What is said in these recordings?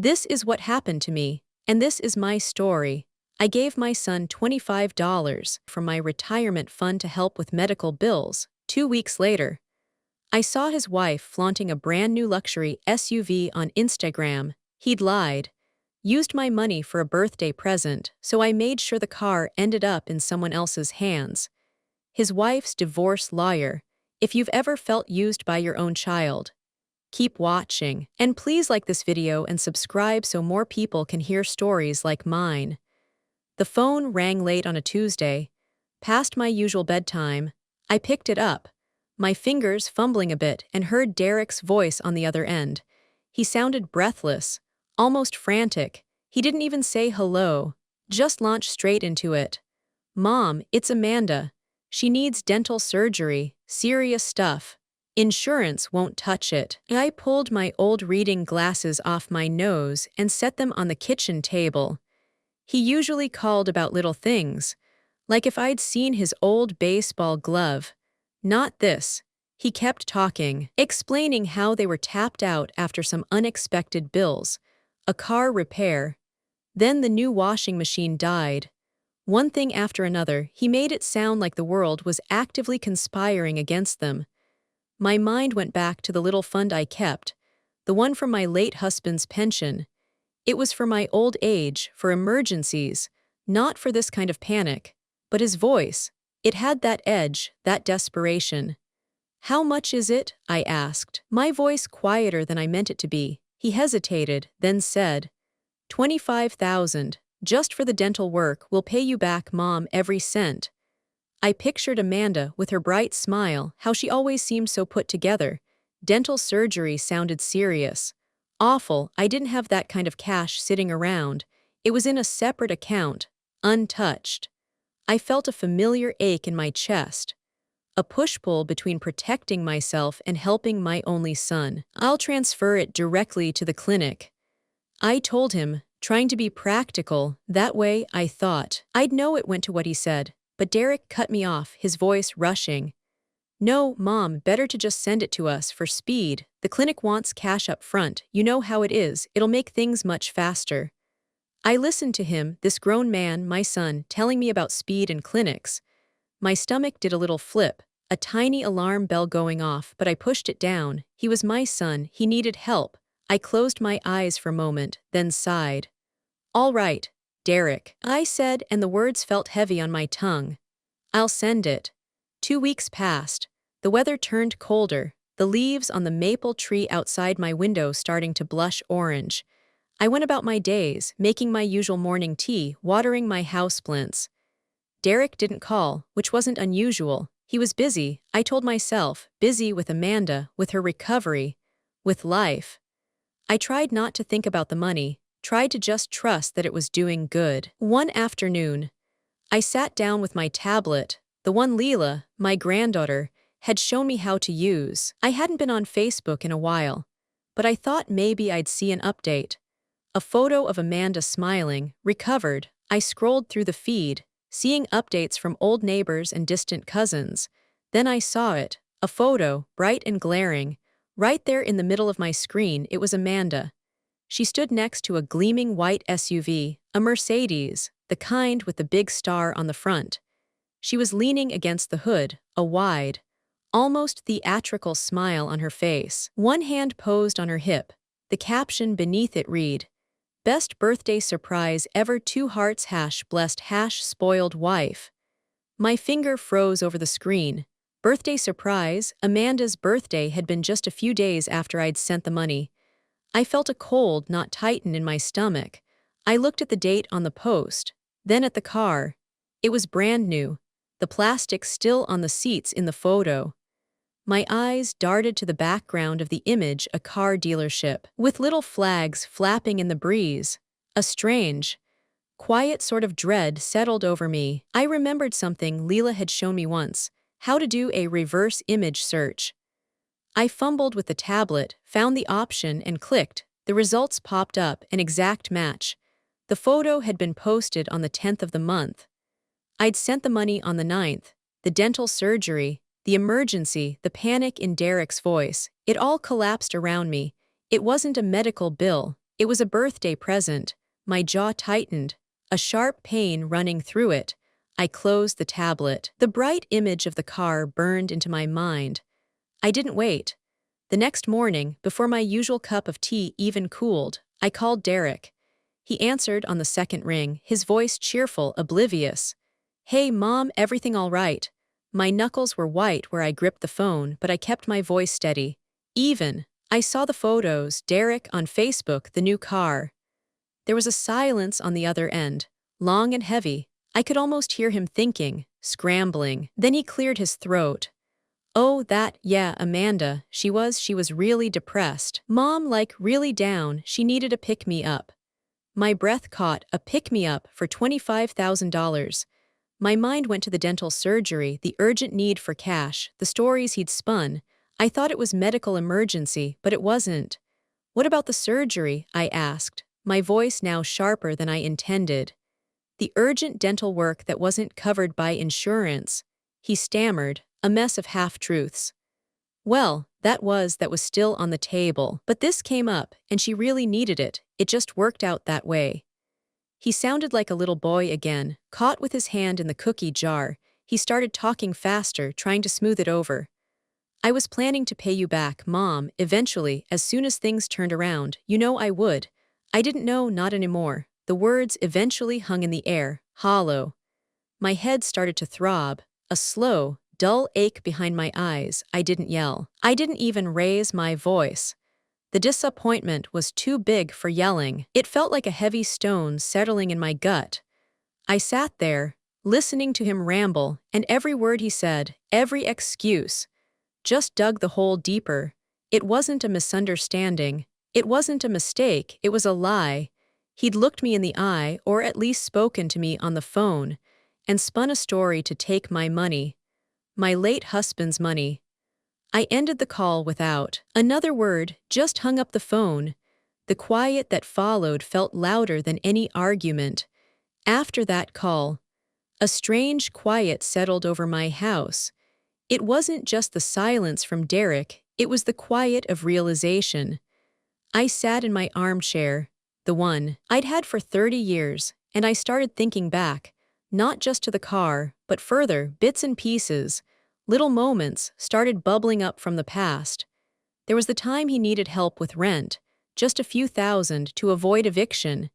This is what happened to me, and this is my story. I gave my son $25 from my retirement fund to help with medical bills. 2 weeks later, I saw his wife flaunting a brand new luxury SUV on Instagram. He'd lied, used my money for a birthday present, so I made sure the car ended up in someone else's hands. His wife's divorce lawyer. If you've ever felt used by your own child, keep watching. And please like this video and subscribe so more people can hear stories like mine. The phone rang late on a Tuesday, past my usual bedtime. I picked it up, my fingers fumbling a bit, and heard Derek's voice on the other end. He sounded breathless, almost frantic. He didn't even say hello, just launched straight into it. "Mom, it's Amanda. She needs dental surgery, serious stuff. Insurance won't touch it." I pulled my old reading glasses off my nose and set them on the kitchen table. He usually called about little things, like if I'd seen his old baseball glove. Not this. He kept talking, explaining how they were tapped out after some unexpected bills, a car repair. Then the new washing machine died. One thing after another, he made it sound like the world was actively conspiring against them. My mind went back to the little fund I kept, the one from my late husband's pension. It was for my old age, for emergencies, not for this kind of panic. But his voice, it had that edge, that desperation. "How much is it?" I asked, my voice quieter than I meant it to be. He hesitated, then said, "25,000, just for the dental work. We'll pay you back, Mom, every cent." I pictured Amanda with her bright smile, how she always seemed so put together. Dental surgery sounded serious. Awful. I didn't have that kind of cash sitting around. It was in a separate account, untouched. I felt a familiar ache in my chest, a push-pull between protecting myself and helping my only son. "I'll transfer it directly to the clinic," I told him, trying to be practical. That way, I thought, I'd know it went to what he said. But Derek cut me off, his voice rushing. "No, Mom, better to just send it to us for speed. The clinic wants cash up front. You know how it is. It'll make things much faster." I listened to him, this grown man, my son, telling me about speed and clinics. My stomach did a little flip, a tiny alarm bell going off, but I pushed it down. He was my son. He needed help. I closed my eyes for a moment, then sighed. "All right, Derek," I said, and the words felt heavy on my tongue. "I'll send it." 2 weeks passed. The weather turned colder, the leaves on the maple tree outside my window starting to blush orange. I went about my days, making my usual morning tea, watering my houseplants. Derek didn't call, which wasn't unusual. He was busy, I told myself, busy with Amanda, with her recovery, with life. I tried not to think about the money, tried to just trust that it was doing good. One afternoon, I sat down with my tablet, the one Leela, my granddaughter, had shown me how to use. I hadn't been on Facebook in a while, but I thought maybe I'd see an update. A photo of Amanda smiling, recovered. I scrolled through the feed, seeing updates from old neighbors and distant cousins. Then I saw it, a photo, bright and glaring. Right there in the middle of my screen, it was Amanda. She stood next to a gleaming white SUV, a Mercedes, the kind with the big star on the front. She was leaning against the hood, a wide, almost theatrical smile on her face. One hand posed on her hip. The caption beneath it read, "Best birthday surprise ever, 2 hearts #blessed #spoiled wife." My finger froze over the screen. Birthday surprise. Amanda's birthday had been just a few days after I'd sent the money. I felt a cold knot tighten in my stomach. I looked at the date on the post, then at the car. It was brand new, the plastic still on the seats in the photo. My eyes darted to the background of the image, a car dealership, with little flags flapping in the breeze. A strange, quiet sort of dread settled over me. I remembered something Leela had shown me once, how to do a reverse image search. I fumbled with the tablet, found the option, and clicked. The results popped up, an exact match. The photo had been posted on the 10th of the month. I'd sent the money on the 9th. The dental surgery, the emergency, the panic in Derek's voice, it all collapsed around me. It wasn't a medical bill. It was a birthday present. My jaw tightened, a sharp pain running through it. I closed the tablet. The bright image of the car burned into my mind. I didn't wait. The next morning, before my usual cup of tea even cooled, I called Derek. He answered on the second ring, his voice cheerful, oblivious. "Hey, Mom, everything all right?" My knuckles were white where I gripped the phone, but I kept my voice steady. Even. I saw the photos, Derek on Facebook, the new car. There was a silence on the other end, long and heavy. I could almost hear him thinking, scrambling. Then he cleared his throat. "Oh, yeah, Amanda, she was really depressed. Mom, like, really down, she needed a pick-me-up." My breath caught, a pick-me-up for $25,000. My mind went to the dental surgery, the urgent need for cash, the stories he'd spun. I thought it was medical emergency, but it wasn't. "What about the surgery?" I asked, my voice now sharper than I intended. "The urgent dental work that wasn't covered by insurance," he stammered, a mess of half-truths. "Well, that was still on the table. But this came up, and she really needed it. It just worked out that way." He sounded like a little boy again, caught with his hand in the cookie jar. He started talking faster, trying to smooth it over. "I was planning to pay you back, Mom, eventually, as soon as things turned around. You know I would. I didn't know, not anymore." The words eventually hung in the air, hollow. My head started to throb, a slow, dull ache behind my eyes. I didn't yell. I didn't even raise my voice. The disappointment was too big for yelling. It felt like a heavy stone settling in my gut. I sat there, listening to him ramble, and every word he said, every excuse, just dug the hole deeper. It wasn't a misunderstanding. It wasn't a mistake. It was a lie. He'd looked me in the eye, or at least spoken to me on the phone, and spun a story to take my money. My late husband's money. I ended the call without another word, just hung up the phone. The quiet that followed felt louder than any argument. After that call, a strange quiet settled over my house. It wasn't just the silence from Derek, it was the quiet of realization. I sat in my armchair, the one I'd had for 30 years, and I started thinking back, not just to the car, but further, bits and pieces. Little moments started bubbling up from the past. There was the time he needed help with rent, just a few thousand to avoid eviction.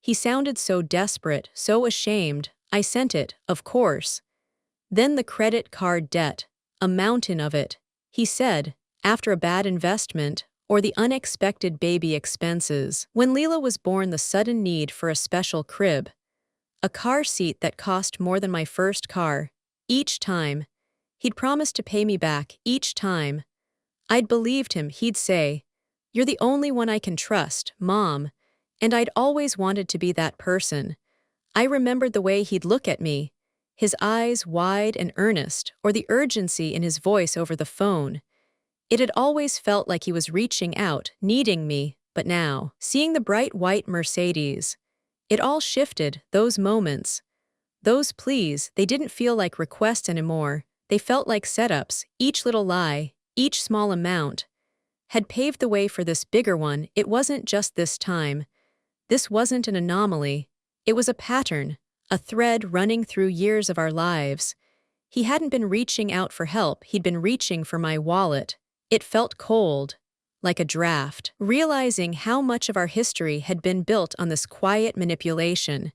He sounded so desperate, so ashamed. I sent it, of course. Then the credit card debt, a mountain of it. He said, after a bad investment, or the unexpected baby expenses. When Leela was born, the sudden need for a special crib. A car seat that cost more than my first car. Each time. He'd promised to pay me back, each time. I'd believed him. He'd say, "You're the only one I can trust, Mom." And I'd always wanted to be that person. I remembered the way he'd look at me, his eyes wide and earnest, or the urgency in his voice over the phone. It had always felt like he was reaching out, needing me, but now, seeing the bright white Mercedes, it all shifted, those moments. Those pleas, they didn't feel like requests anymore. They felt like setups. Each little lie, each small amount, had paved the way for this bigger one. It wasn't just this time. This wasn't an anomaly. It was a pattern, a thread running through years of our lives. He hadn't been reaching out for help, he'd been reaching for my wallet. It felt cold, like a draft, realizing how much of our history had been built on this quiet manipulation.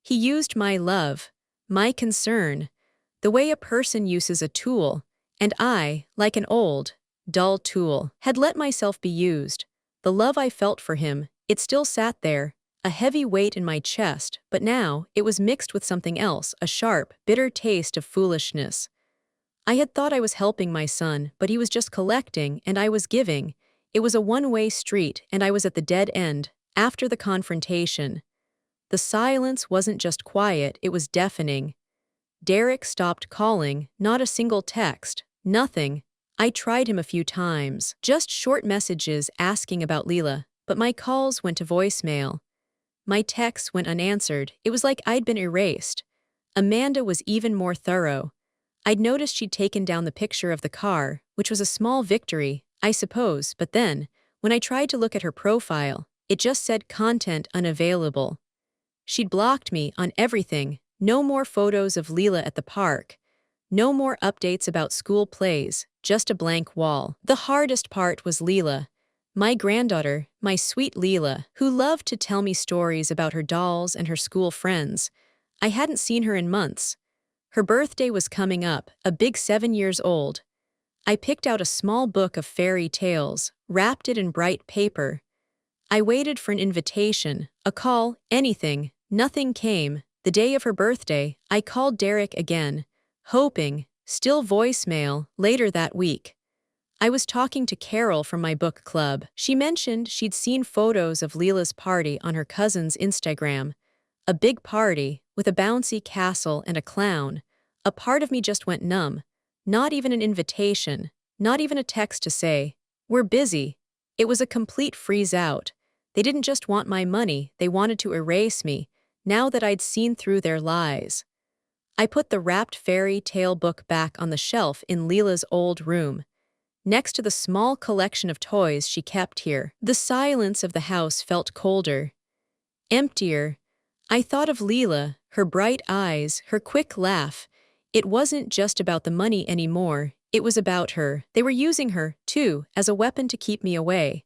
He used my love, my concern, the way a person uses a tool, and I, like an old, dull tool, had let myself be used. The love I felt for him, it still sat there, a heavy weight in my chest, but now it was mixed with something else, a sharp, bitter taste of foolishness. I had thought I was helping my son, but he was just collecting, and I was giving. It was a one-way street, and I was at the dead end, after the confrontation. The silence wasn't just quiet, it was deafening. Derek stopped calling, not a single text, nothing. I tried him a few times, just short messages asking about Leela, but my calls went to voicemail. My texts went unanswered. It was like I'd been erased. Amanda was even more thorough. I'd noticed she'd taken down the picture of the car, which was a small victory, I suppose, but then, when I tried to look at her profile, It just said content unavailable. She'd blocked me on everything. No more photos of Leela at the park. No more updates about school plays, just a blank wall. The hardest part was Leela, my granddaughter, my sweet Leela, who loved to tell me stories about her dolls and her school friends. I hadn't seen her in months. Her birthday was coming up, a big 7 years old. I picked out a small book of fairy tales, wrapped it in bright paper. I waited for an invitation, a call, anything. Nothing came. The day of her birthday, I called Derek again, hoping, still voicemail, later that week. I was talking to Carol from my book club. She mentioned she'd seen photos of Leela's party on her cousin's Instagram. A big party, with a bouncy castle and a clown. A part of me just went numb. Not even an invitation, not even a text to say, "We're busy." It was a complete freeze out. They didn't just want my money, they wanted to erase me, now that I'd seen through their lies. I put the wrapped fairy tale book back on the shelf in Leela's old room, next to the small collection of toys she kept here. The silence of the house felt colder, emptier. I thought of Leela, her bright eyes, her quick laugh. It wasn't just about the money anymore, it was about her. They were using her, too, as a weapon to keep me away.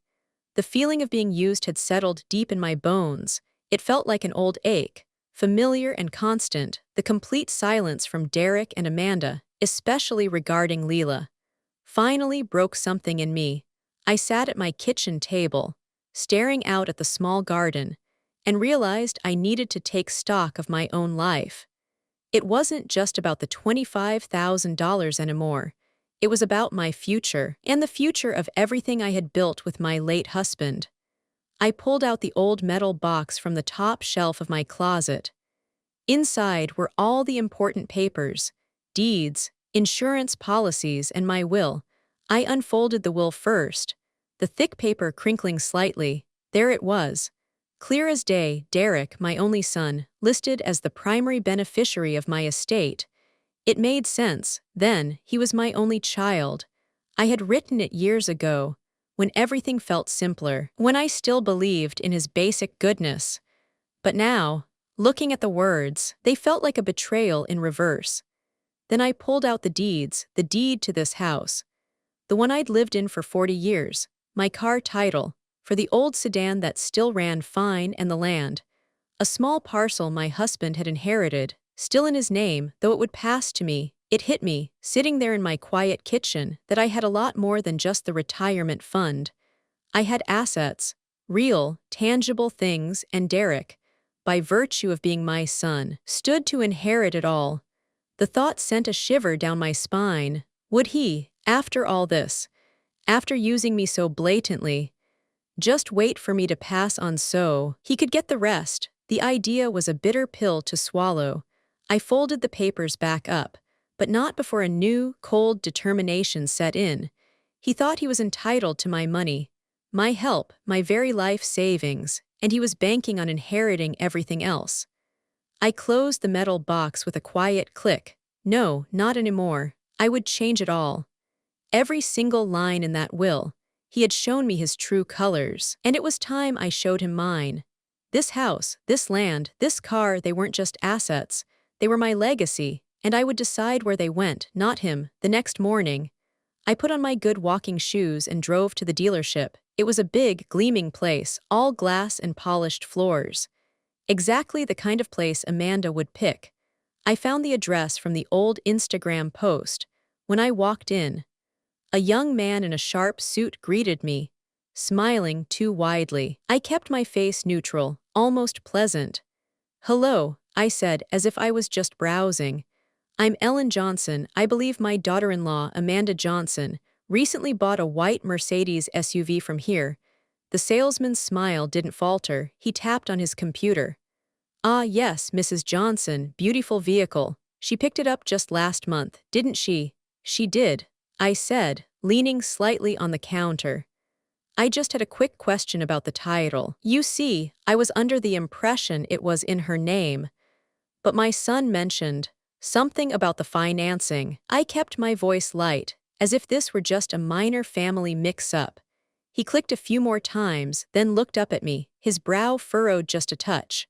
The feeling of being used had settled deep in my bones. It felt like an old ache, familiar and constant. The complete silence from Derek and Amanda, especially regarding Leela, finally broke something in me. I sat at my kitchen table, staring out at the small garden, and realized I needed to take stock of my own life. It wasn't just about the $25,000 anymore. It was about my future, and the future of everything I had built with my late husband. I pulled out the old metal box from the top shelf of my closet. Inside were all the important papers, deeds, insurance policies, and my will. I unfolded the will first, the thick paper crinkling slightly. There it was. Clear as day, Derek, my only son, listed as the primary beneficiary of my estate. It made sense. Then, he was my only child. I had written it years ago, when everything felt simpler, when I still believed in his basic goodness. But now, looking at the words, they felt like a betrayal in reverse. Then I pulled out the deeds, the deed to this house, the one I'd lived in for 40 years, my car title, for the old sedan that still ran fine, and the land, a small parcel my husband had inherited, still in his name, though it would pass to me. It hit me, sitting there in my quiet kitchen, that I had a lot more than just the retirement fund. I had assets, real, tangible things, and Derek, by virtue of being my son, stood to inherit it all. The thought sent a shiver down my spine. Would he, after all this, after using me so blatantly, just wait for me to pass on so he could get the rest? The idea was a bitter pill to swallow. I folded the papers back up, but not before a new, cold determination set in. He thought he was entitled to my money, my help, my very life savings, and he was banking on inheriting everything else. I closed the metal box with a quiet click. No, not anymore. I would change it all. Every single line in that will. He had shown me his true colors, and it was time I showed him mine. This house, this land, this car, they weren't just assets. They were my legacy, and I would decide where they went, not him. The next morning, I put on my good walking shoes and drove to the dealership. It was a big, gleaming place, all glass and polished floors. Exactly the kind of place Amanda would pick. I found the address from the old Instagram post. When I walked in, a young man in a sharp suit greeted me, smiling too widely. I kept my face neutral, almost pleasant. "Hello," I said, as if I was just browsing. "I'm Ellen Johnson. I believe my daughter-in-law, Amanda Johnson, recently bought a white Mercedes SUV from here." The salesman's smile didn't falter. He tapped on his computer. "Ah, yes, Mrs. Johnson, beautiful vehicle. She picked it up just last month, didn't she?" "She did," I said, leaning slightly on the counter. "I just had a quick question about the title. You see, I was under the impression it was in her name. But my son mentioned something about the financing." I kept my voice light, as if this were just a minor family mix-up. He clicked a few more times, then looked up at me, his brow furrowed just a touch.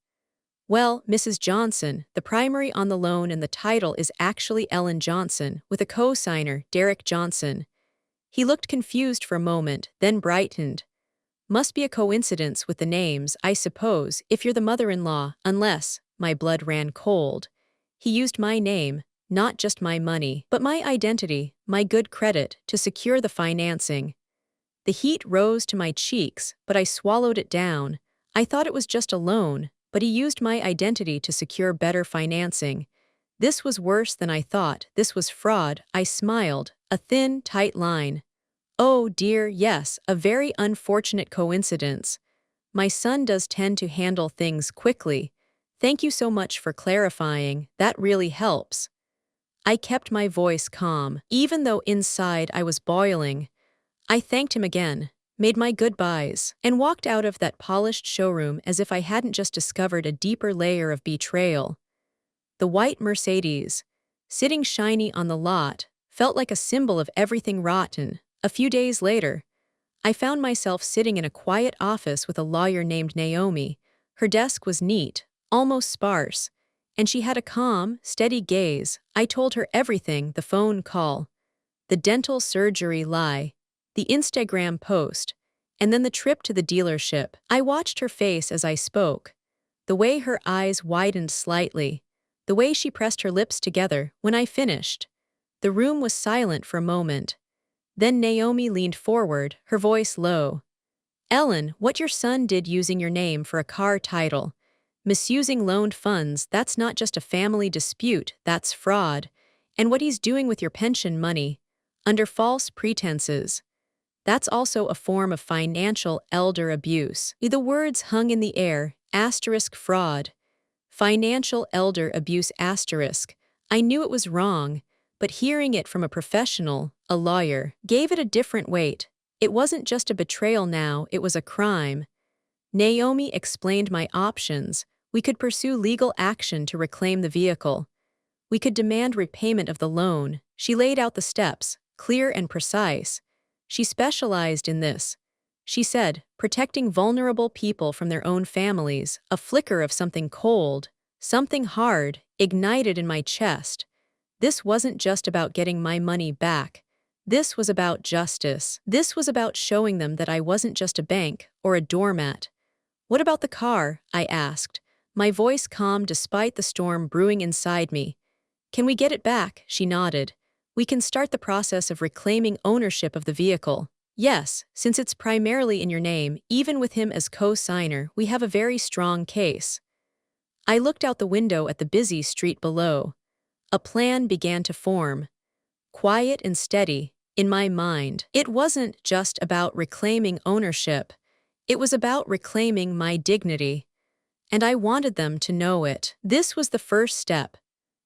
Well, Mrs. Johnson, the primary on the loan and the title is actually Ellen Johnson, with a co-signer, Derek Johnson. He looked confused for a moment, then brightened. Must be a coincidence with the names, I suppose, if you're the mother-in-law, unless, my blood ran cold. He used my name, not just my money, but my identity, my good credit, to secure the financing. The heat rose to my cheeks, but I swallowed it down. I thought it was just a loan, but he used my identity to secure better financing. This was worse than I thought. This was fraud. I smiled, a thin, tight line. Oh dear, yes, a very unfortunate coincidence. My son does tend to handle things quickly. Thank you so much for clarifying. That really helps. I kept my voice calm, even though inside I was boiling. I thanked him again, made my goodbyes, and walked out of that polished showroom as if I hadn't just discovered a deeper layer of betrayal. The white Mercedes, sitting shiny on the lot, felt like a symbol of everything rotten. A few days later, I found myself sitting in a quiet office with a lawyer named Naomi. Her desk was neat, almost sparse, and she had a calm, steady gaze. I told her everything: the phone call, the dental surgery lie, the Instagram post, and then the trip to the dealership. I watched her face as I spoke, the way her eyes widened slightly, the way she pressed her lips together. When I finished, the room was silent for a moment. Then Naomi leaned forward, her voice low. Ellen, what your son did using your name for a car title, misusing loaned funds, that's not just a family dispute, that's fraud. And what he's doing with your pension money, under false pretenses, that's also a form of financial elder abuse. The words hung in the air, fraud. Financial elder abuse *. I knew it was wrong, but hearing it from a professional, a lawyer, gave it a different weight. It wasn't just a betrayal now, it was a crime. Naomi explained my options. We could pursue legal action to reclaim the vehicle. We could demand repayment of the loan. She laid out the steps, clear and precise. She specialized in this. She said, protecting vulnerable people from their own families. A flicker of something cold, something hard, ignited in my chest. This wasn't just about getting my money back. This was about justice. This was about showing them that I wasn't just a bank or a doormat. What about the car? I asked, my voice calm despite the storm brewing inside me. Can we get it back? She nodded. We can start the process of reclaiming ownership of the vehicle. Yes, since it's primarily in your name, even with him as co-signer, we have a very strong case. I looked out the window at the busy street below. A plan began to form. Quiet and steady, in my mind. It wasn't just about reclaiming ownership. It was about reclaiming my dignity. And I wanted them to know it. This was the first step.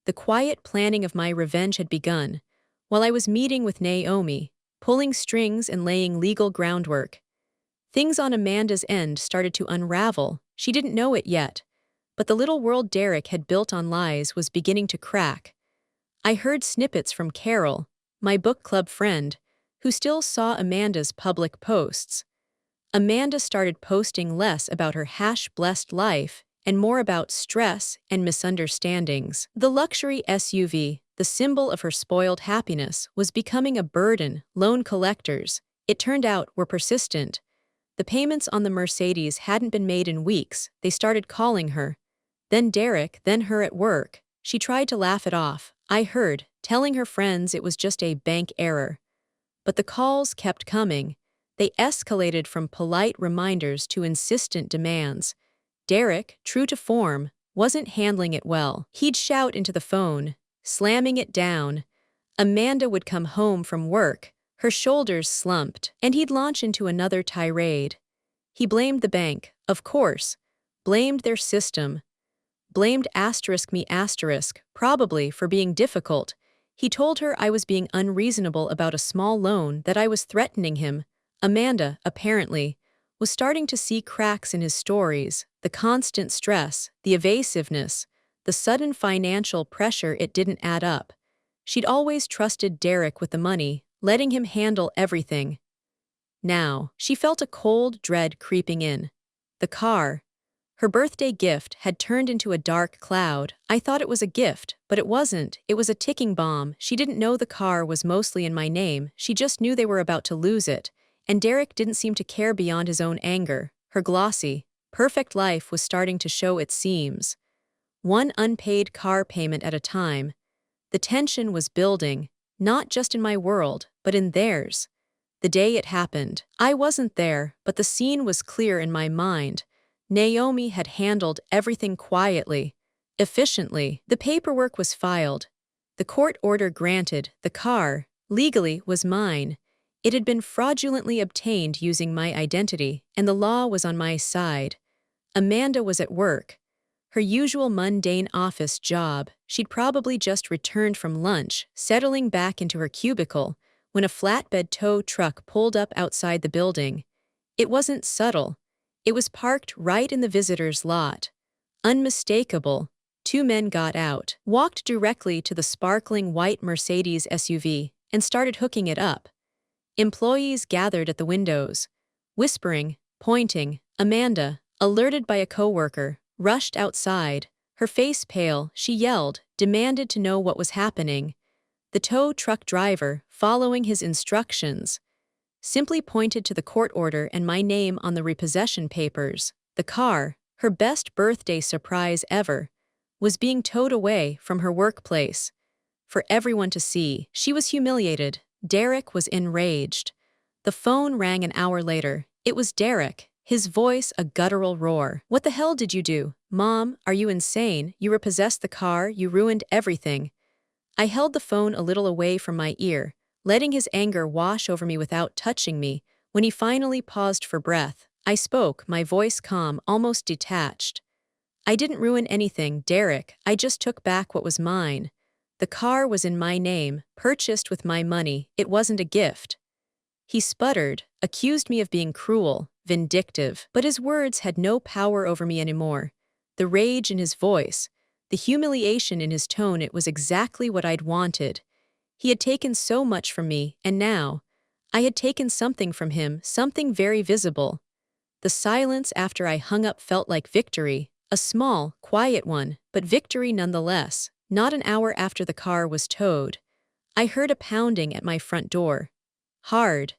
The quiet planning of my revenge had begun, while I was meeting with Naomi, pulling strings and laying legal groundwork. Things on Amanda's end started to unravel. She didn't know it yet, but the little world Derek had built on lies was beginning to crack. I heard snippets from Carol, my book club friend, who still saw Amanda's public posts. Amanda started posting less about her blessed life and more about stress and misunderstandings. The luxury SUV, the symbol of her spoiled happiness, was becoming a burden. Loan collectors, it turned out, were persistent. The payments on the Mercedes hadn't been made in weeks. They started calling her. Then Derek, then her at work. She tried to laugh it off, I heard, telling her friends it was just a bank error. But the calls kept coming. They escalated from polite reminders to insistent demands. Derek, true to form, wasn't handling it well. He'd shout into the phone, slamming it down. Amanda would come home from work, her shoulders slumped, and he'd launch into another tirade. He blamed the bank, of course, blamed their system, blamed me probably for being difficult. He told her I was being unreasonable about a small loan, that I was threatening him. Amanda, apparently, was starting to see cracks in his stories, the constant stress, the evasiveness, the sudden financial pressure. It didn't add up. She'd always trusted Derek with the money, letting him handle everything. now. She felt a cold dread creeping in. The car. Her birthday gift had turned into a dark cloud. I thought it was a gift, but it wasn't. It was a ticking bomb. She didn't know the car was mostly in my name. She just knew they were about to lose it. And Derek didn't seem to care beyond his own anger. Her glossy, perfect life was starting to show its seams. One unpaid car payment at a time. The tension was building, not just in my world, but in theirs. The day it happened, I wasn't there, but the scene was clear in my mind. Naomi had handled everything quietly, efficiently. The paperwork was filed. The court order granted. The car, legally, was mine. It had been fraudulently obtained using my identity, and the law was on my side. Amanda was at work. Her usual mundane office job. She'd probably just returned from lunch, settling back into her cubicle, when a flatbed tow truck pulled up outside the building. It wasn't subtle. It was parked right in the visitor's lot. Unmistakable. Two men got out, walked directly to the sparkling white Mercedes SUV, and started hooking it up. Employees gathered at the windows, whispering, pointing. Amanda, alerted by a coworker, rushed outside. Her face pale, she yelled, demanded to know what was happening. The tow truck driver, following his instructions, simply pointed to the court order and my name on the repossession papers. The car, her best birthday surprise ever, was being towed away from her workplace. For everyone to see, she was humiliated. Derek was enraged. The phone rang an hour later. It was Derek, his voice a guttural roar. "What the hell did you do? Mom, are you insane? You repossessed the car, you ruined everything." I held the phone a little away from my ear, letting his anger wash over me without touching me. When he finally paused for breath, I spoke, my voice calm, almost detached. "I didn't ruin anything, Derek. I just took back what was mine. The car was in my name, purchased with my money. It wasn't a gift." He sputtered, accused me of being cruel, vindictive, but his words had no power over me anymore. The rage in his voice, the humiliation in his tone, it was exactly what I'd wanted. He had taken so much from me, and now, I had taken something from him, something very visible. The silence after I hung up felt like victory, a small, quiet one, but victory nonetheless. Not an hour after the car was towed, I heard a pounding at my front door. Hard,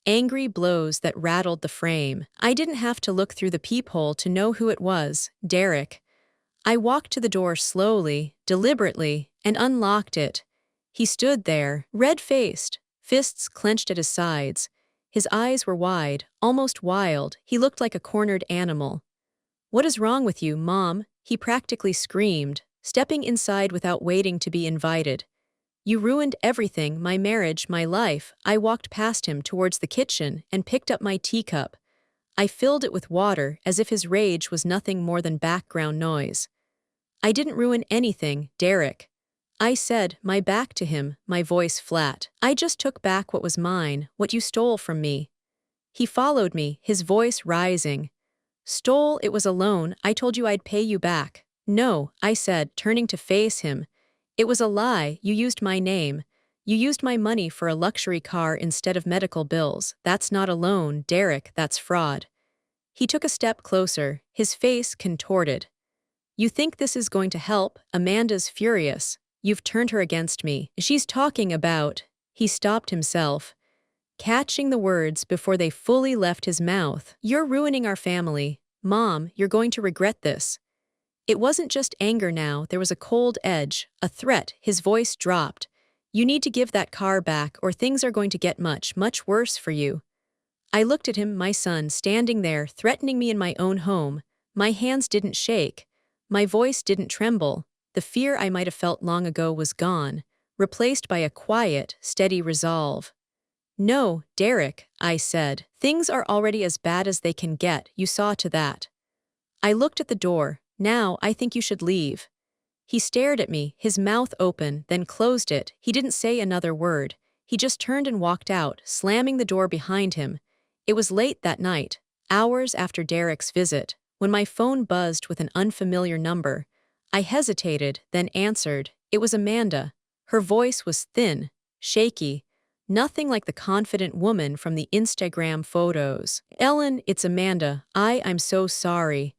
angry blows that rattled the frame. I didn't have to look through the peephole to know who it was, Derek. I walked to the door slowly, deliberately, and unlocked it. He stood there, red-faced, fists clenched at his sides. His eyes were wide, almost wild. He looked like a cornered animal. "What is wrong with you, Mom?" he practically screamed, stepping inside without waiting to be invited. "You ruined everything, my marriage, my life." I walked past him towards the kitchen and picked up my teacup. I filled it with water as if his rage was nothing more than background noise. "I didn't ruin anything, Derek," I said, my back to him, my voice flat. "I just took back what was mine, what you stole from me." He followed me, his voice rising. "Stole? It was a loan. I told you I'd pay you back." "No," I said, turning to face him. "It was a lie. You used my name. You used my money for a luxury car instead of medical bills. That's not a loan, Derek, that's fraud." He took a step closer, his face contorted. "You think this is going to help? Amanda's furious. You've turned her against me. She's talking about—" He stopped himself, catching the words before they fully left his mouth. "You're ruining our family. Mom, you're going to regret this." It wasn't just anger now, there was a cold edge, a threat. His voice dropped. "You need to give that car back or things are going to get much, much worse for you." I looked at him, my son, standing there, threatening me in my own home. My hands didn't shake. My voice didn't tremble. The fear I might have felt long ago was gone, replaced by a quiet, steady resolve. "No, Derek," I said. "Things are already as bad as they can get, you saw to that." I looked at the door. "Now, I think you should leave." He stared at me, his mouth open, then closed it. He didn't say another word. He just turned and walked out, slamming the door behind him. It was late that night, hours after Derek's visit, when my phone buzzed with an unfamiliar number. I hesitated, then answered. It was Amanda. Her voice was thin, shaky. Nothing like the confident woman from the Instagram photos. "Ellen, it's Amanda. I'm so sorry."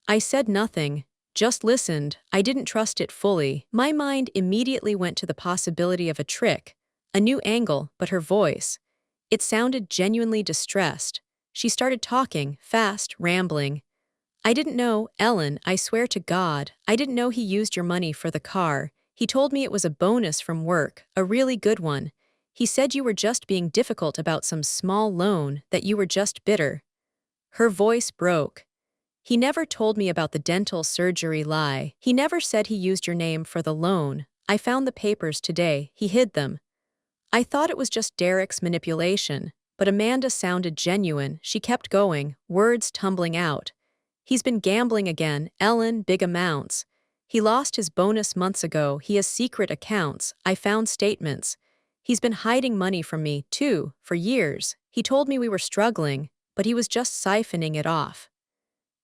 I said nothing, just listened. I didn't trust it fully. My mind immediately went to the possibility of a trick, a new angle, but her voice. It sounded genuinely distressed. She started talking, fast, rambling. "I didn't know, Ellen, I swear to God, I didn't know he used your money for the car. He told me it was a bonus from work, a really good one. He said you were just being difficult about some small loan, that you were just bitter." Her voice broke. "He never told me about the dental surgery lie. He never said he used your name for the loan. I found the papers today. He hid them." I thought it was just Derek's manipulation, but Amanda sounded genuine. She kept going, words tumbling out. "He's been gambling again, Ellen, big amounts. He lost his bonus months ago. He has secret accounts. I found statements. He's been hiding money from me, too, for years. He told me we were struggling, but he was just siphoning it off."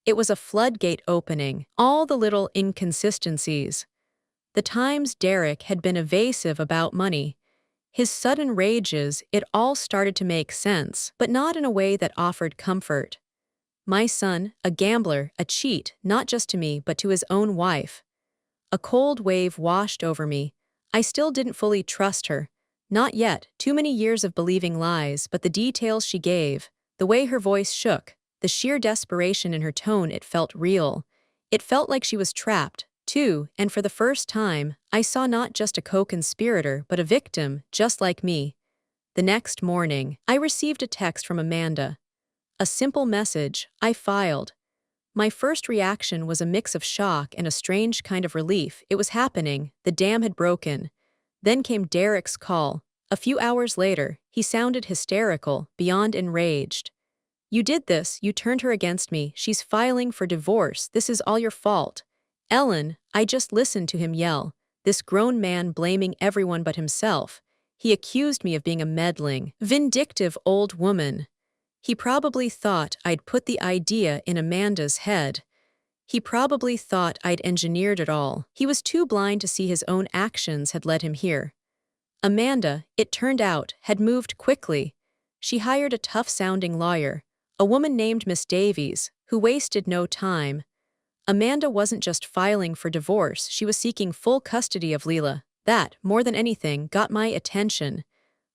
It was a floodgate opening, all the little inconsistencies. The times Derek had been evasive about money, his sudden rages, it all started to make sense, but not in a way that offered comfort. My son, a gambler, a cheat, not just to me but to his own wife. A cold wave washed over me. I still didn't fully trust her. Not yet, too many years of believing lies, but the details she gave, the way her voice shook, the sheer desperation in her tone, it felt real. It felt like she was trapped, too, and for the first time, I saw not just a co-conspirator but a victim, just like me. The next morning, I received a text from Amanda. A simple message: "I filed." My first reaction was a mix of shock and a strange kind of relief. It was happening. The dam had broken. Then came Derek's call. A few hours later, he sounded hysterical, beyond enraged. "You did this, you turned her against me, she's filing for divorce, this is all your fault." Ellen, I just listened to him yell, this grown man blaming everyone but himself. He accused me of being a meddling, vindictive old woman. He probably thought I'd put the idea in Amanda's head. He probably thought I'd engineered it all. He was too blind to see his own actions had led him here. Amanda, it turned out, had moved quickly. She hired a tough-sounding lawyer, a woman named Miss Davies, who wasted no time. Amanda wasn't just filing for divorce, she was seeking full custody of Leela. That, more than anything, got my attention.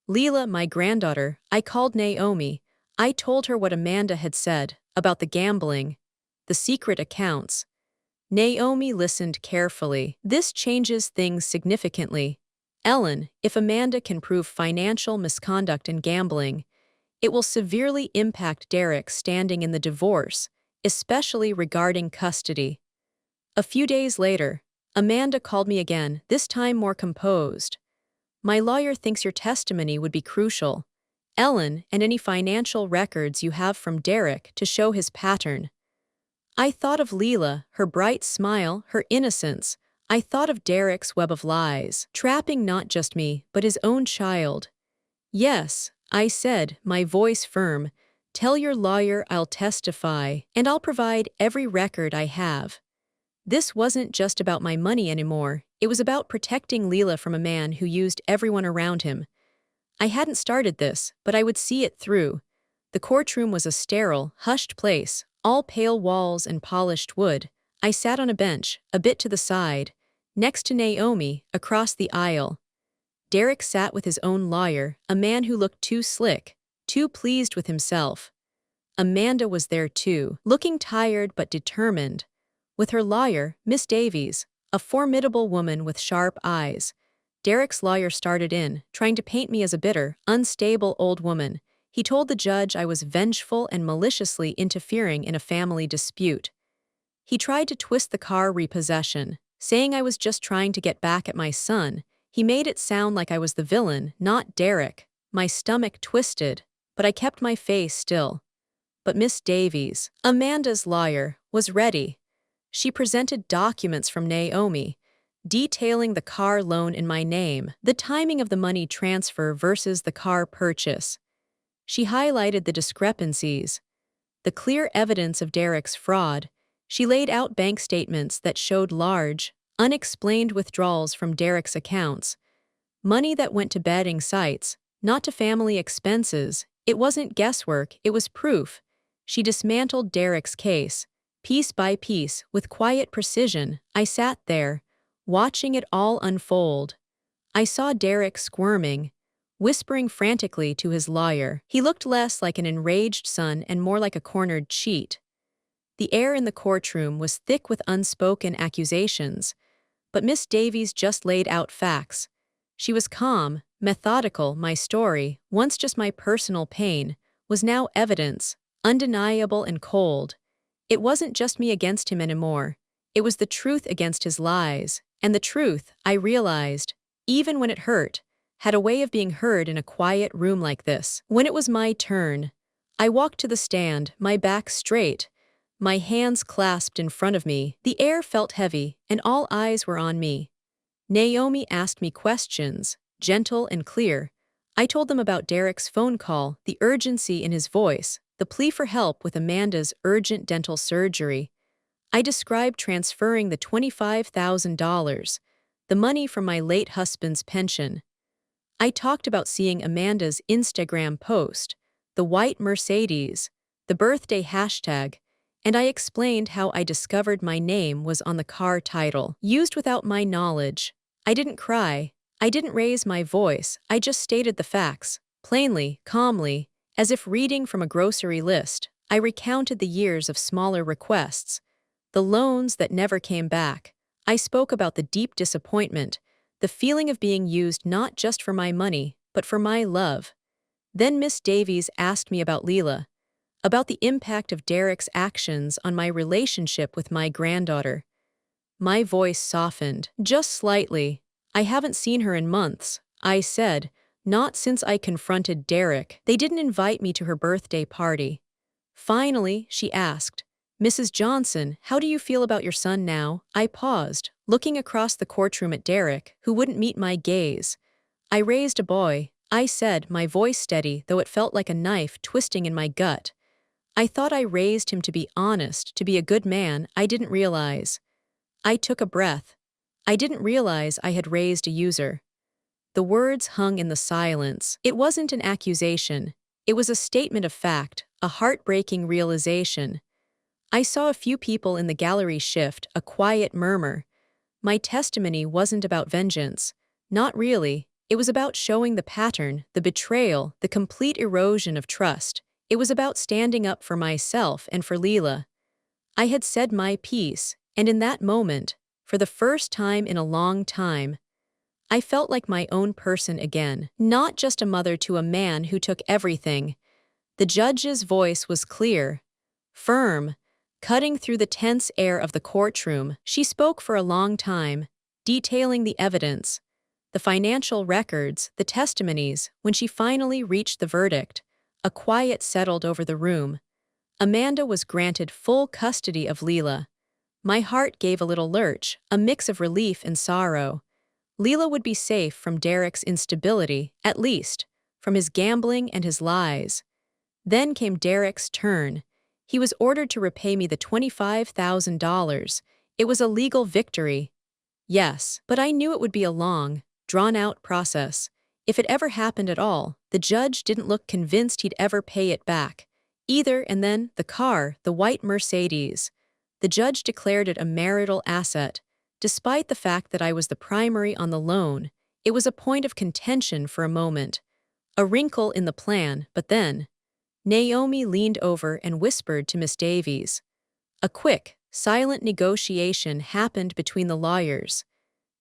Leela, my granddaughter, I called Naomi. I told her what Amanda had said, about the gambling, the secret accounts. Naomi listened carefully. "This changes things significantly. Ellen, if Amanda can prove financial misconduct and gambling, it will severely impact Derek's standing in the divorce, especially regarding custody." A few days later, Amanda called me again, this time more composed. "My lawyer thinks your testimony would be crucial. Ellen, and any financial records you have from Derek to show his pattern." I thought of Leela, her bright smile, her innocence. I thought of Derek's web of lies, trapping not just me, but his own child. "Yes," I said, my voice firm. "Tell your lawyer I'll testify, and I'll provide every record I have." This wasn't just about my money anymore. It was about protecting Leela from a man who used everyone around him. I hadn't started this, but I would see it through. The courtroom was a sterile, hushed place, all pale walls and polished wood. I sat on a bench, a bit to the side, next to Naomi, across the aisle. Derek sat with his own lawyer, a man who looked too slick, too pleased with himself. Amanda was there too, looking tired but determined. With her lawyer, Miss Davies, a formidable woman with sharp eyes. Derek's lawyer started in, trying to paint me as a bitter, unstable old woman. He told the judge I was vengeful and maliciously interfering in a family dispute. He tried to twist the car repossession, saying I was just trying to get back at my son. He made it sound like I was the villain, not Derek. My stomach twisted, but I kept my face still. But Miss Davies, Amanda's lawyer, was ready. She presented documents from Naomi, detailing the car loan in my name, the timing of the money transfer versus the car purchase. She highlighted the discrepancies, the clear evidence of Derek's fraud. She laid out bank statements that showed large, unexplained withdrawals from Derek's accounts, money that went to betting sites, not to family expenses. It wasn't guesswork, it was proof. She dismantled Derek's case, piece by piece, with quiet precision. I sat there, watching it all unfold. I saw Derek squirming, whispering frantically to his lawyer. He looked less like an enraged son and more like a cornered cheat. The air in the courtroom was thick with unspoken accusations, but Miss Davies just laid out facts. She was calm, methodical. My story, once just my personal pain, was now evidence, undeniable and cold. It wasn't just me against him anymore. It was the truth against his lies, and the truth, I realized, even when it hurt, had a way of being heard in a quiet room like this. When it was my turn, I walked to the stand, my back straight, my hands clasped in front of me. The air felt heavy, and all eyes were on me. Naomi asked me questions, gentle and clear. I told them about Derek's phone call, the urgency in his voice, the plea for help with Amanda's urgent dental surgery. I described transferring the $25,000, the money from my late husband's pension. I talked about seeing Amanda's Instagram post, the white Mercedes, the birthday hashtag, and I explained how I discovered my name was on the car title, used without my knowledge. I didn't cry. I didn't raise my voice. I just stated the facts, plainly, calmly, as if reading from a grocery list. I recounted the years of smaller requests, the loans that never came back. I spoke about the deep disappointment, the feeling of being used not just for my money, but for my love. Then Miss Davies asked me about Leela, about the impact of Derek's actions on my relationship with my granddaughter. My voice softened, just slightly. I haven't seen her in months, I said, not since I confronted Derek. They didn't invite me to her birthday party. Finally, she asked, Mrs. Johnson, how do you feel about your son now? I paused, looking across the courtroom at Derek, who wouldn't meet my gaze. I raised a boy, I said, my voice steady, though it felt like a knife twisting in my gut. I thought I raised him to be honest, to be a good man. I didn't realize. I took a breath. I didn't realize I had raised a user. The words hung in the silence. It wasn't an accusation. It was a statement of fact, a heartbreaking realization. I saw a few people in the gallery shift, a quiet murmur. My testimony wasn't about vengeance. Not really. It was about showing the pattern, the betrayal, the complete erosion of trust. It was about standing up for myself and for Leela. I had said my piece, and in that moment, for the first time in a long time, I felt like my own person again, not just a mother to a man who took everything. The judge's voice was clear, firm, cutting through the tense air of the courtroom. She spoke for a long time, detailing the evidence, the financial records, the testimonies. When she finally reached the verdict, a quiet settled over the room. Amanda was granted full custody of Leela. My heart gave a little lurch, a mix of relief and sorrow. Leela would be safe from Derek's instability, at least, from his gambling and his lies. Then came Derek's turn. He was ordered to repay me the $25,000. It was a legal victory. Yes, but I knew it would be a long, drawn-out process. If it ever happened at all, the judge didn't look convinced he'd ever pay it back. Either, and then, the car, the white Mercedes. The judge declared it a marital asset. Despite the fact that I was the primary on the loan, it was a point of contention for a moment. A wrinkle in the plan, but then, Naomi leaned over and whispered to Miss Davies. A quick, silent negotiation happened between the lawyers.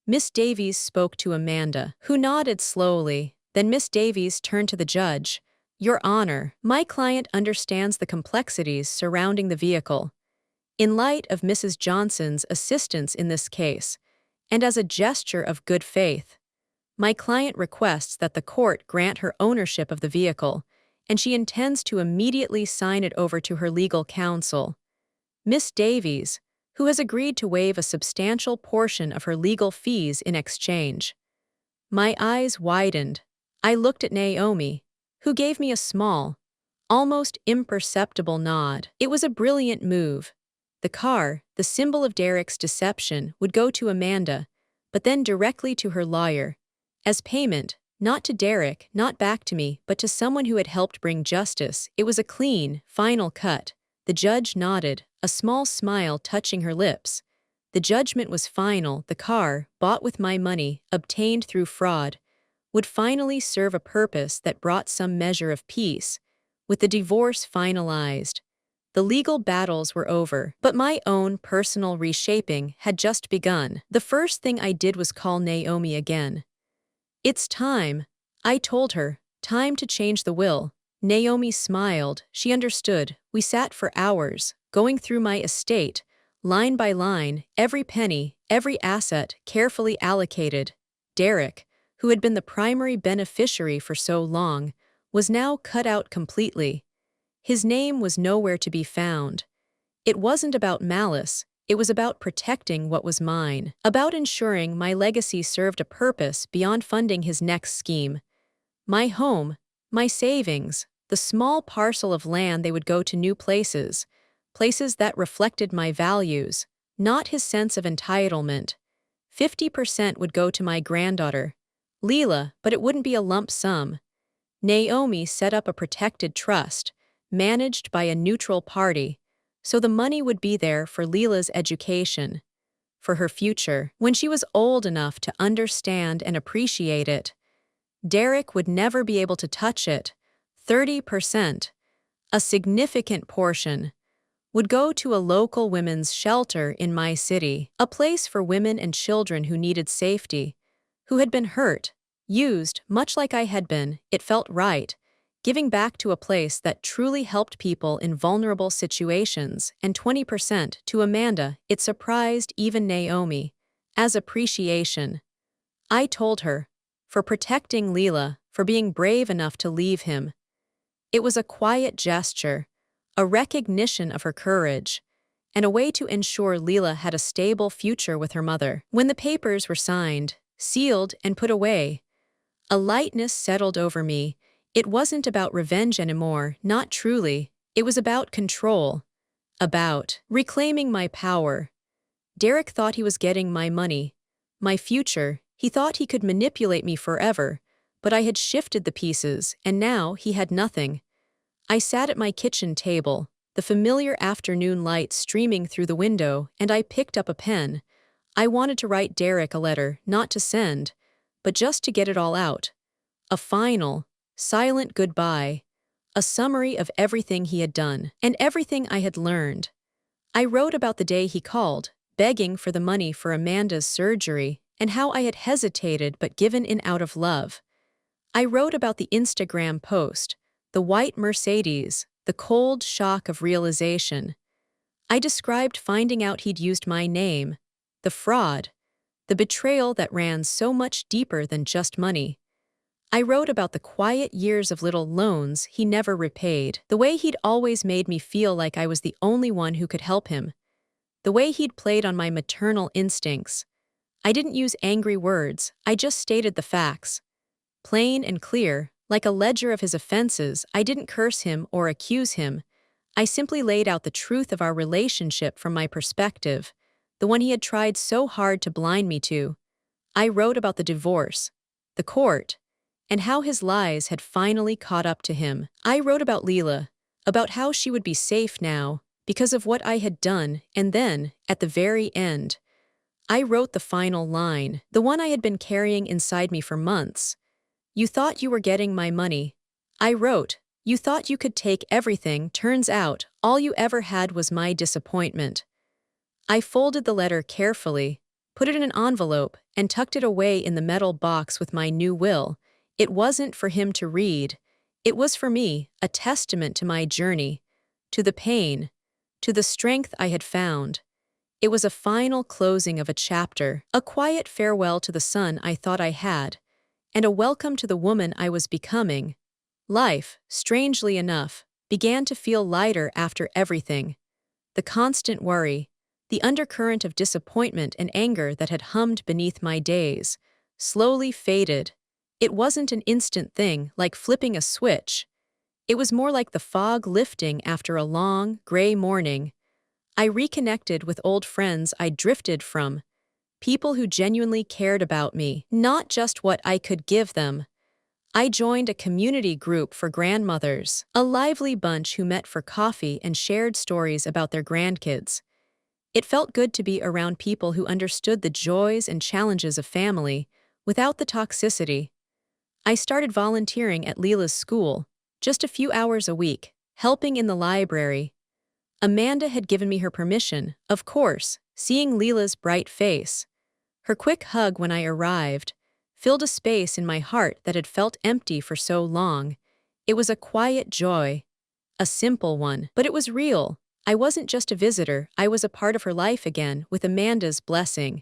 Miss Davies spoke to Amanda, who nodded slowly. Then Miss Davies turned to the judge. Your Honor, my client understands the complexities surrounding the vehicle. In light of Mrs. Johnson's assistance in this case, and as a gesture of good faith, my client requests that the court grant her ownership of the vehicle, and she intends to immediately sign it over to her legal counsel. Miss Davies, who has agreed to waive a substantial portion of her legal fees in exchange. My eyes widened. I looked at Naomi, who gave me a small, almost imperceptible nod. It was a brilliant move. The car, the symbol of Derek's deception, would go to Amanda, but then directly to her lawyer. As payment, Not to Derek, not back to me, but to someone who had helped bring justice. It was a clean, final cut. The judge nodded, a small smile touching her lips. The judgment was final. The car, bought with my money, obtained through fraud, would finally serve a purpose that brought some measure of peace. With the divorce finalized, the legal battles were over, but my own personal reshaping had just begun. The first thing I did was call Naomi again. "It's time," I told her. "Time to change the will." Naomi smiled. She understood. We sat for hours, going through my estate, line by line, every penny, every asset carefully allocated. Derek, who had been the primary beneficiary for so long, was now cut out completely. His name was nowhere to be found. It wasn't about malice. It was about protecting what was mine, about ensuring my legacy served a purpose beyond funding his next scheme. My home, my savings, the small parcel of land they would go to new places, places that reflected my values, not his sense of entitlement. 50% would go to my granddaughter, Leela, but it wouldn't be a lump sum. Naomi set up a protected trust, managed by a neutral party, so the money would be there for Leela's education, for her future. When she was old enough to understand and appreciate it, Derek would never be able to touch it. 30%, a significant portion, would go to a local women's shelter in my city, a place for women and children who needed safety, who had been hurt, used, much like I had been. It felt right, giving back to a place that truly helped people in vulnerable situations. And 20% to Amanda. It surprised even Naomi. As appreciation, I told her, for protecting Leela, for being brave enough to leave him. It was a quiet gesture, a recognition of her courage, and a way to ensure Leela had a stable future with her mother. When the papers were signed, sealed, and put away, a lightness settled over me. It wasn't about revenge anymore, not truly. It was about control, about reclaiming my power. Derek thought he was getting my money, my future. He thought he could manipulate me forever, but I had shifted the pieces, and now he had nothing. I sat at my kitchen table, the familiar afternoon light streaming through the window, and I picked up a pen. I wanted to write Derek a letter, not to send, but just to get it all out. A final, silent goodbye, a summary of everything he had done, and everything I had learned. I wrote about the day he called, begging for the money for Amanda's surgery, and how I had hesitated but given in out of love. I wrote about the Instagram post, the white Mercedes, the cold shock of realization. I described finding out he'd used my name, the fraud, the betrayal that ran so much deeper than just money. I wrote about the quiet years of little loans he never repaid, the way he'd always made me feel like I was the only one who could help him, the way he'd played on my maternal instincts. I didn't use angry words, I just stated the facts. Plain and clear, like a ledger of his offenses. I didn't curse him or accuse him. I simply laid out the truth of our relationship from my perspective, the one he had tried so hard to blind me to. I wrote about the divorce, the court, and how his lies had finally caught up to him. I wrote about Leela, about how she would be safe now, because of what I had done, and then, at the very end, I wrote the final line, the one I had been carrying inside me for months. "You thought you were getting my money." I wrote, "You thought you could take everything. Turns out, all you ever had was my disappointment." I folded the letter carefully, put it in an envelope, and tucked it away in the metal box with my new will. It wasn't for him to read. It was for me, a testament to my journey, to the pain, to the strength I had found. It was a final closing of a chapter, a quiet farewell to the son I thought I had, and a welcome to the woman I was becoming. Life, strangely enough, began to feel lighter after everything. The constant worry, the undercurrent of disappointment and anger that had hummed beneath my days, slowly faded. It wasn't an instant thing, like flipping a switch. It was more like the fog lifting after a long, gray morning. I reconnected with old friends I drifted from, people who genuinely cared about me, not just what I could give them, I joined a community group for grandmothers, a lively bunch who met for coffee and shared stories about their grandkids. It felt good to be around people who understood the joys and challenges of family without the toxicity. I started volunteering at Leela's school, just a few hours a week, helping in the library. Amanda had given me her permission, of course, seeing Leela's bright face. Her quick hug when I arrived filled a space in my heart that had felt empty for so long. It was a quiet joy, a simple one, but it was real. I wasn't just a visitor, I was a part of her life again, with Amanda's blessing.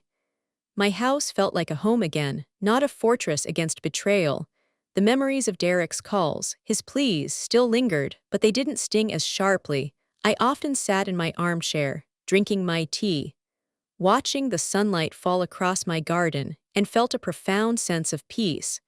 My house felt like a home again, not a fortress against betrayal. The memories of Derek's calls, his pleas, still lingered, but they didn't sting as sharply. I often sat in my armchair, drinking my tea, watching the sunlight fall across my garden, and felt a profound sense of peace.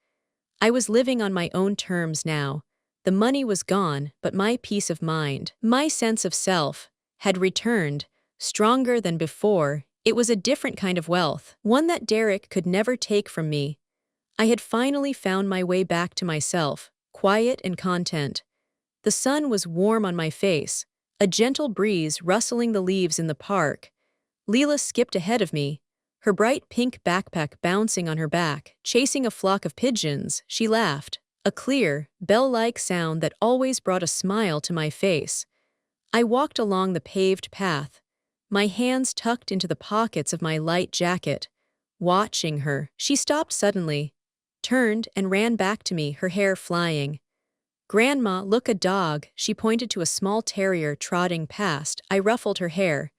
I was living on my own terms now. The money was gone, but my peace of mind, my sense of self, had returned, stronger than before. It was a different kind of wealth, one that Derek could never take from me. I had finally found my way back to myself, quiet and content. The sun was warm on my face, a gentle breeze rustling the leaves in the park. Leela skipped ahead of me, her bright pink backpack bouncing on her back, chasing a flock of pigeons. She laughed, a clear, bell-like sound that always brought a smile to my face. I walked along the paved path, my hands tucked into the pockets of my light jacket, watching her. She stopped suddenly, turned and ran back to me, her hair flying. "Grandma, look, a dog," she pointed to a small terrier trotting past. I ruffled her hair.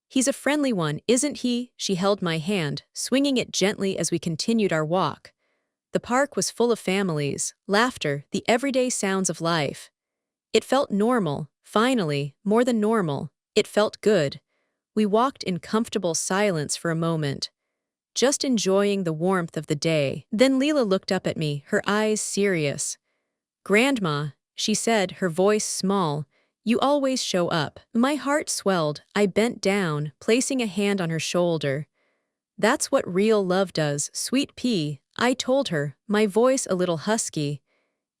"He's a friendly one, isn't he?" She held my hand, swinging it gently as we continued our walk. The park was full of families, laughter, the everyday sounds of life. It felt normal, finally, more than normal. It felt good. We walked in comfortable silence for a moment, just enjoying the warmth of the day. Then Leela looked up at me, her eyes serious. "Grandma," she said, her voice small, "you always show up." My heart swelled. I bent down, placing a hand on her shoulder. "That's what real love does, sweet pea," I told her, my voice a little husky.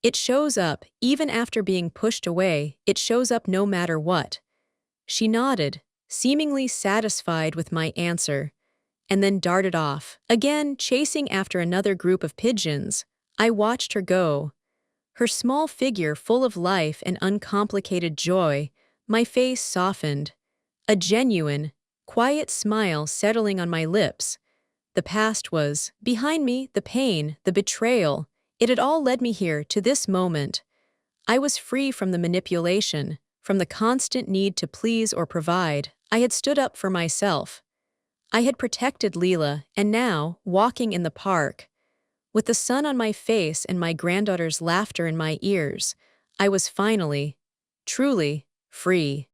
"It shows up, even after being pushed away. It shows up no matter what." She nodded, seemingly satisfied with my answer, and then darted off, again chasing after another group of pigeons. I watched her go, her small figure full of life and uncomplicated joy. My face softened, a genuine, quiet smile settling on my lips. The past was behind me, the pain, the betrayal. It had all led me here, to this moment. I was free from the manipulation, from the constant need to please or provide. I had stood up for myself. I had protected Leela, and now, walking in the park, with the sun on my face and my granddaughter's laughter in my ears, I was finally, truly, free.